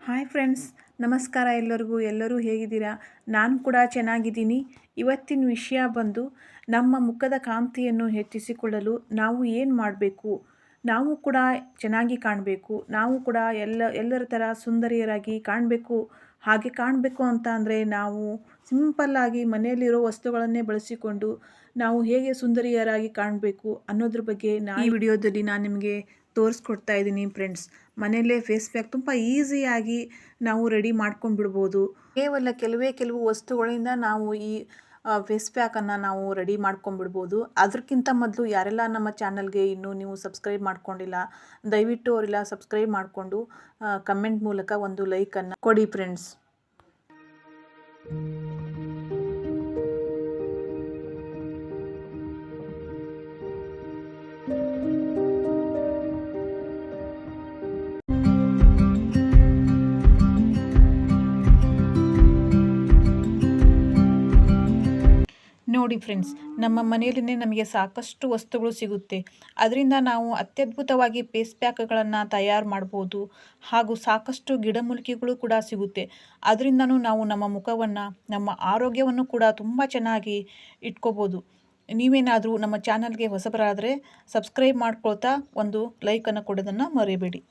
Hi friends, ನಮಸ್ಕಾರ ಎಲ್ಲರಿಗೂ. ಎಲ್ಲರೂ ಹೇಗಿದ್ದೀರಾ? ನಾನು ಕೂಡ ಚೆನ್ನಾಗಿದ್ದೀನಿ. ಇವತ್ತಿನ ವಿಷಯ ಬಂದು ನಮ್ಮ ಮುಖದ ಕಾಂತಿಯನ್ನು ಹೆಚ್ಚಿಸಿಕೊಳ್ಳಲು ನಾವು ಏನು ಮಾಡಬೇಕು, ನಾವು ಕೂಡ ಚೆನ್ನಾಗಿ ಕಾಣಬೇಕು, ನಾವು ಕೂಡ ಎಲ್ಲರ ಥರ ಸುಂದರಿಯರಾಗಿ ಕಾಣಬೇಕು. ಹಾಗೆ ಕಾಣಬೇಕು ಅಂತ ಅಂದರೆ ನಾವು ಸಿಂಪಲ್ಲಾಗಿ ಮನೆಯಲ್ಲಿರೋ ವಸ್ತುಗಳನ್ನೇ ಬಳಸಿಕೊಂಡು ನಾವು ಹೇಗೆ ಸುಂದರಿಯರಾಗಿ ಕಾಣಬೇಕು ಅನ್ನೋದ್ರ ಬಗ್ಗೆ ಈ ವಿಡಿಯೋದಲ್ಲಿ ನಾನು ನಿಮಗೆ ತೋರಿಸ್ಕೊಡ್ತಾ ಇದ್ದೀನಿ ಫ್ರೆಂಡ್ಸ್. ಮನೆಯಲ್ಲೇ ಫೇಸ್ ಪ್ಯಾಕ್ ತುಂಬ ಈಸಿಯಾಗಿ ನಾವು ರೆಡಿ ಮಾಡ್ಕೊಂಡ್ಬಿಡ್ಬೋದು. ಕೇವಲ ಕೆಲವು ವಸ್ತುಗಳಿಂದ ನಾವು ಈ ಫೇಸ್ ಪ್ಯಾಕನ್ನು ನಾವು ರೆಡಿ ಮಾಡ್ಕೊಂಡ್ಬಿಡ್ಬೋದು. ಅದಕ್ಕಿಂತ ಮೊದಲು ಯಾರೆಲ್ಲ ನಮ್ಮ ಚಾನಲ್ಗೆ ಇನ್ನೂ ನೀವು ಸಬ್ಸ್ಕ್ರೈಬ್ ಮಾಡ್ಕೊಂಡಿಲ್ಲ, ದಯವಿಟ್ಟು ಅವರೆಲ್ಲ ಸಬ್ಸ್ಕ್ರೈಬ್ ಮಾಡಿಕೊಂಡು ಕಮೆಂಟ್ ಮೂಲಕ ಒಂದು ಲೈಕನ್ನು ಕೊಡಿ ಫ್ರೆಂಡ್ಸ್. ನೋಡಿ ಫ್ರೆಂಡ್ಸ್, ನಮ್ಮ ಮನೆಯಲ್ಲೇ ನಮಗೆ ಸಾಕಷ್ಟು ವಸ್ತುಗಳು ಸಿಗುತ್ತೆ. ಅದರಿಂದ ನಾವು ಅತ್ಯದ್ಭುತವಾಗಿ ಫೇಸ್ ಪ್ಯಾಕ್ಗಳನ್ನು ತಯಾರು ಮಾಡ್ಬೋದು. ಹಾಗೂ ಸಾಕಷ್ಟು ಗಿಡಮೂಲಿಕೆಗಳು ಕೂಡ ಸಿಗುತ್ತೆ. ಅದರಿಂದನೂ ನಾವು ನಮ್ಮ ಮುಖವನ್ನು, ನಮ್ಮ ಆರೋಗ್ಯವನ್ನು ಕೂಡ ತುಂಬ ಚೆನ್ನಾಗಿ ಇಟ್ಕೋಬೋದು. ನೀವೇನಾದರೂ ನಮ್ಮ ಚಾನಲ್ಗೆ ಹೊಸಬರಾದರೆ ಸಬ್ಸ್ಕ್ರೈಬ್ ಮಾಡ್ಕೊಳ್ತಾ ಒಂದು ಲೈಕನ್ನು ಕೊಡೋದನ್ನು ಮರಿಬೇಡಿ.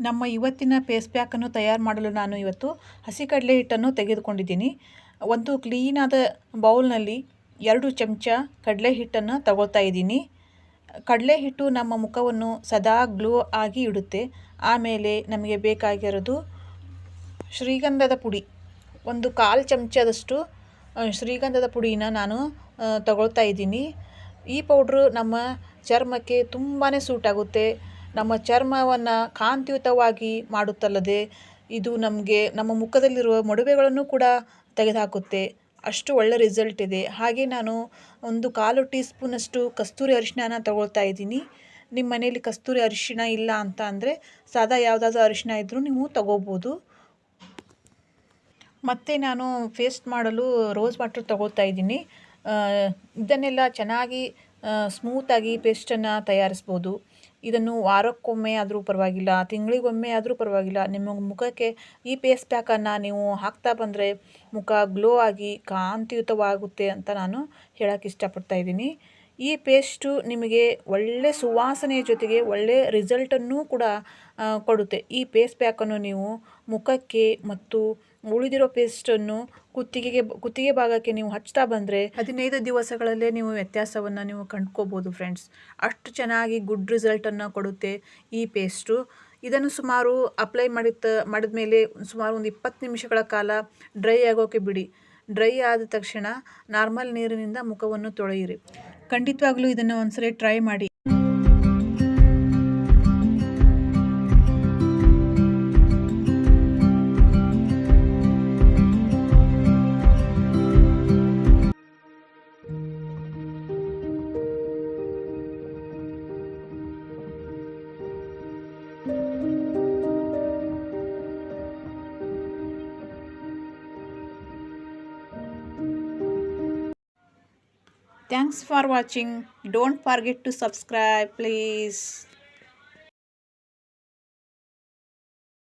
ನಮ್ಮ ಇವತ್ತಿನ ಫೇಸ್ ಪ್ಯಾಕನ್ನು ತಯಾರು ಮಾಡಲು ನಾನು ಇವತ್ತು ಹಸಿ ಕಡಲೆ ಹಿಟ್ಟನ್ನು ತೆಗೆದುಕೊಂಡಿದ್ದೀನಿ. ಒಂದು ಕ್ಲೀನಾದ ಬೌಲ್ನಲ್ಲಿ 2 ಚಮಚ ಕಡಲೆ ಹಿಟ್ಟನ್ನು ತಗೊಳ್ತಾ ಇದ್ದೀನಿ. ಕಡಲೆ ಹಿಟ್ಟು ನಮ್ಮ ಮುಖವನ್ನು ಸದಾ ಗ್ಲೋ ಆಗಿ ಇಡುತ್ತೆ. ಆಮೇಲೆ ನಮಗೆ ಬೇಕಾಗಿರೋದು ಶ್ರೀಗಂಧದ ಪುಡಿ, ಒಂದು 1/4 ಚಮಚದಷ್ಟು ಶ್ರೀಗಂಧದ ಪುಡಿನ ನಾನು ತಗೊಳ್ತಾ ಇದ್ದೀನಿ. ಈ ಪೌಡ್ರು ನಮ್ಮ ಚರ್ಮಕ್ಕೆ ತುಂಬಾ ಸೂಟ್ ಆಗುತ್ತೆ. ನಮ್ಮ ಚರ್ಮವನ್ನು ಕಾಂತಿಯುತವಾಗಿ ಮಾಡುತ್ತಲ್ಲದೆ ಇದು ನಮಗೆ ನಮ್ಮ ಮುಖದಲ್ಲಿರುವ ಮೊಡವೆಗಳನ್ನು ಕೂಡ ತೆಗೆದುಹಾಕುತ್ತೆ. ಅಷ್ಟು ಒಳ್ಳೆ ರಿಸಲ್ಟ್ ಇದೆ. ಹಾಗೆ ನಾನು ಒಂದು 1/4 ಟೀ ಸ್ಪೂನಷ್ಟು ಕಸ್ತೂರಿ ಅರಿಶಿಣನ ತಗೊಳ್ತಾ ಇದ್ದೀನಿ. ನಿಮ್ಮ ಮನೇಲಿ ಕಸ್ತೂರಿ ಅರಿಶಿಣ ಇಲ್ಲ ಅಂತ ಅಂದರೆ ಸಾದಾ ಯಾವುದಾದ್ರೂ ಅರಿಶಿಣ ಇದ್ದರೂ ನೀವು ತಗೋಬೋದು. ಮತ್ತು ನಾನು ಪೇಸ್ಟ್ ಮಾಡಲು ರೋಸ್ ವಾಟರ್ ತಗೊಳ್ತಾ ಇದ್ದೀನಿ. ಇದನ್ನೆಲ್ಲ ಚೆನ್ನಾಗಿ ಸ್ಮೂತಾಗಿ ಪೇಸ್ಟನ್ನು ತಯಾರಿಸ್ಬೋದು. ಇದನ್ನು ವಾರಕ್ಕೊಮ್ಮೆ ಆದರೂ ಪರವಾಗಿಲ್ಲ, ತಿಂಗಳಿಗೊಮ್ಮೆ ಆದರೂ ಪರವಾಗಿಲ್ಲ, ನಿಮ್ಮ ಮುಖಕ್ಕೆ ಈ ಫೇಸ್ ಪ್ಯಾಕನ್ನು ನೀವು ಹಾಕ್ತಾ ಬಂದರೆ ಮುಖ ಗ್ಲೋ ಆಗಿ ಕಾಂತಿಯುತವಾಗುತ್ತೆ ಅಂತ ನಾನು ಹೇಳೋಕ್ಕೆ ಇಷ್ಟಪಡ್ತಾ ಇದ್ದೀನಿ. ಈ ಪೇಸ್ಟು ನಿಮಗೆ ಒಳ್ಳೆ ಸುವಾಸನೆಯ ಜೊತೆಗೆ ಒಳ್ಳೆ ರಿಸಲ್ಟನ್ನು ಕೂಡ ಕೊಡುತ್ತೆ. ಈ ಫೇಸ್ ಪ್ಯಾಕನ್ನು ನೀವು ಮುಖಕ್ಕೆ ಮತ್ತು ಉಳಿದಿರೋ ಪೇಸ್ಟನ್ನು ಕುತ್ತಿಗೆ ಭಾಗಕ್ಕೆ ನೀವು ಹಚ್ತಾ ಬಂದರೆ 15 ದಿವಸಗಳಲ್ಲೇ ನೀವು ವ್ಯತ್ಯಾಸವನ್ನು ನೀವು ಕಂಡ್ಕೋಬೋದು ಫ್ರೆಂಡ್ಸ್. ಅಷ್ಟು ಚೆನ್ನಾಗಿ ಗುಡ್ ರಿಸಲ್ಟನ್ನು ಕೊಡುತ್ತೆ ಈ ಪೇಸ್ಟು. ಇದನ್ನು ಸುಮಾರು ಅಪ್ಲೈ ಮಾಡಿದ ಮೇಲೆ ಸುಮಾರು ಒಂದು 20 ನಿಮಿಷಗಳ ಕಾಲ ಡ್ರೈ ಆಗೋಕ್ಕೆ ಬಿಡಿ. ಡ್ರೈ ಆದ ತಕ್ಷಣ ನಾರ್ಮಲ್ ನೀರಿನಿಂದ ಮುಖವನ್ನು ತೊಳೆಯಿರಿ. ಖಂಡಿತವಾಗ್ಲೂ ಇದನ್ನು ಒಂದ್ಸರಿ ಟ್ರೈ ಮಾಡಿ. Thanks for watching. Don't forget to subscribe, please.